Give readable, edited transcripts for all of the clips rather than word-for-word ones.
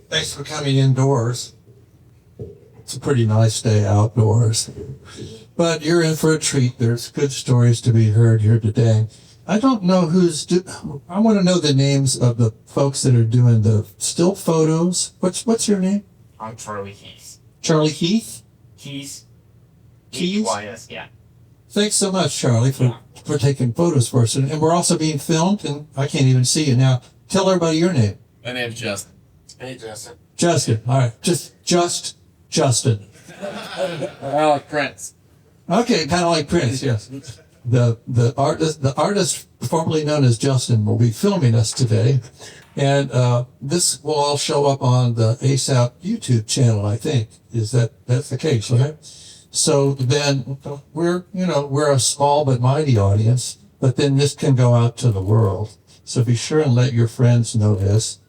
Thanks for coming indoors. It's a pretty nice day outdoors. But you're in for a treat. There's good stories to be heard here today. I don't know I want to know the names of the folks that are doing the still photos. What's your name? I'm Charlie Heath. Charlie Heath? Keys. Keys? H-Y-S, yeah. Thanks so much, Charlie, for taking photos for us. And we're also being filmed, and I can't even see you now. Tell everybody your name. My name's Justin. Hey, Justin. Justin. All right. Just Justin. Like Prince. Okay, kind of like Prince, yes. The artist formerly known as Justin will be filming us today. And this will all show up on the ASAP YouTube channel, I think. That's the case, right? So then we're a small but mighty audience, but then this can go out to the world. So be sure and let your friends know this.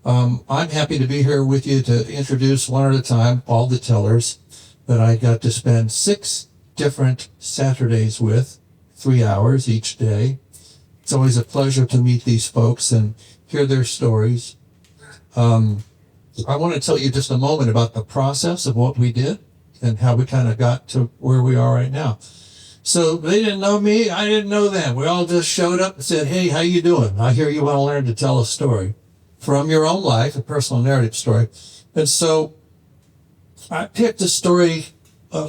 I'm happy to be here with you to introduce one at a time all the tellers that I got to spend 6 different Saturdays with, 3 hours each day. It's always a pleasure to meet these folks and hear their stories. I want to tell you just a moment about the process of what we did and how we kind of got to where we are right now. So they didn't know me, I didn't know them. We all just showed up and said, hey, how you doing? I hear you want to learn to tell a story from your own life, a personal narrative story. And so I picked a story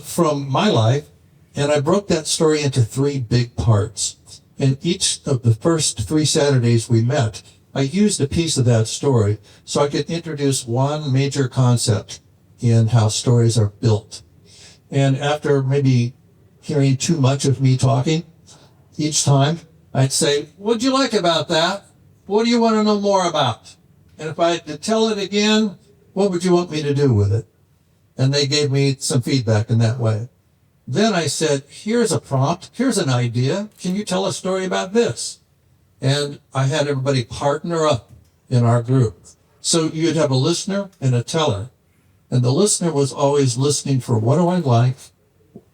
from my life, and I broke that story into 3 big parts. And each of the first 3 Saturdays we met, I used a piece of that story so I could introduce one major concept in how stories are built. And after maybe hearing too much of me talking each time, I'd say, what'd you like about that? What do you want to know more about? And if I had to tell it again, what would you want me to do with it? And they gave me some feedback in that way. Then I said, here's a prompt, here's an idea. Can you tell a story about this? And I had everybody partner up in our group. So you'd have a listener and a teller. And the listener was always listening for what do I like?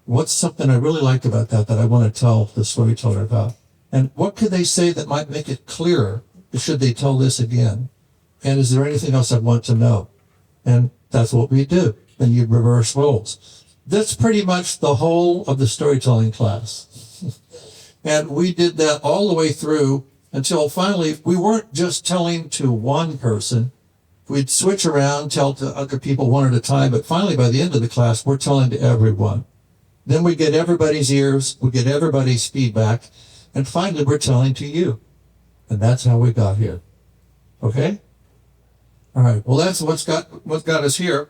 What's something I really liked about that I want to tell the storyteller about? And what could they say that might make it clearer? Should they tell this again? And is there anything else I want to know? And that's what we do. And you reverse roles. That's pretty much the whole of the storytelling class. And we did that all the way through until finally we weren't just telling to one person. We'd switch around, tell to other people one at a time, but finally by the end of the class, we're telling to everyone. Then we get everybody's ears, we get everybody's feedback, and finally we're telling to you. And that's how we got here. Okay? All right, well that's what got us here.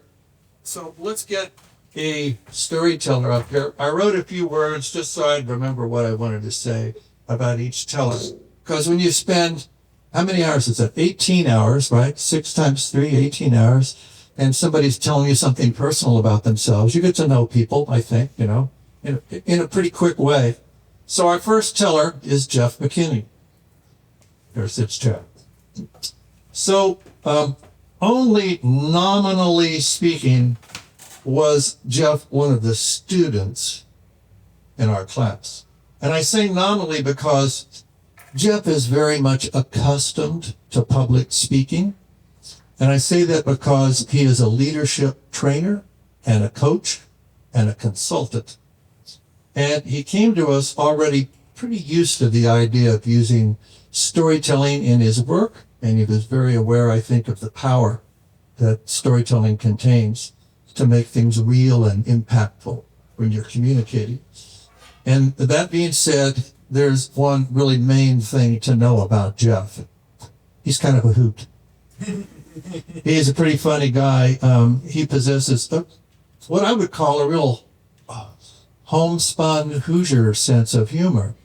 So let's get a storyteller up here. I wrote a few words just so I'd remember what I wanted to say about each teller. Because when you spend, how many hours is that? 18 hours, right? 6 times 3, 18 hours. And somebody's telling you something personal about themselves. You get to know people, I think, in a pretty quick way. So our first teller is Jeff McKinney. There sits Jeff. So, only nominally speaking, was Jeff one of the students in our class. And I say nominally because Jeff is very much accustomed to public speaking. And I say that because he is a leadership trainer and a coach and a consultant. And he came to us already pretty used to the idea of using storytelling in his work. And he was very aware, I think, of the power that storytelling contains to make things real and impactful when you're communicating. And that being said, there's one really main thing to know about Jeff. He's kind of a hoot. He is a pretty funny guy. He possesses what I would call a real homespun Hoosier sense of humor,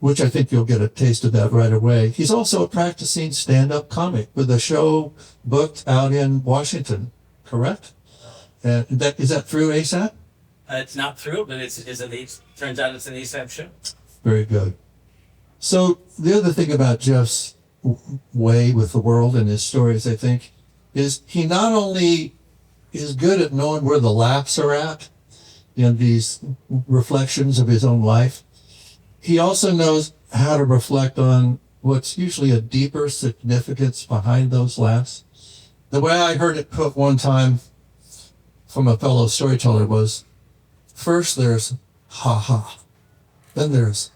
which I think you'll get a taste of that right away. He's also a practicing stand-up comic with a show booked out in Washington, correct? Is that through ASAP? It's not through, but turns out it's an ASAP show. Very good. So the other thing about Jeff's way with the world and his stories, I think, is he not only is good at knowing where the laughs are at in these reflections of his own life, he also knows how to reflect on what's usually a deeper significance behind those laughs. The way I heard it put one time from a fellow storyteller was, first there's ha ha, then there's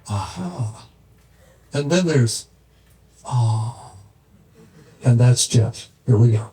aha, and then there's ah, and that's Jeff. Here we go.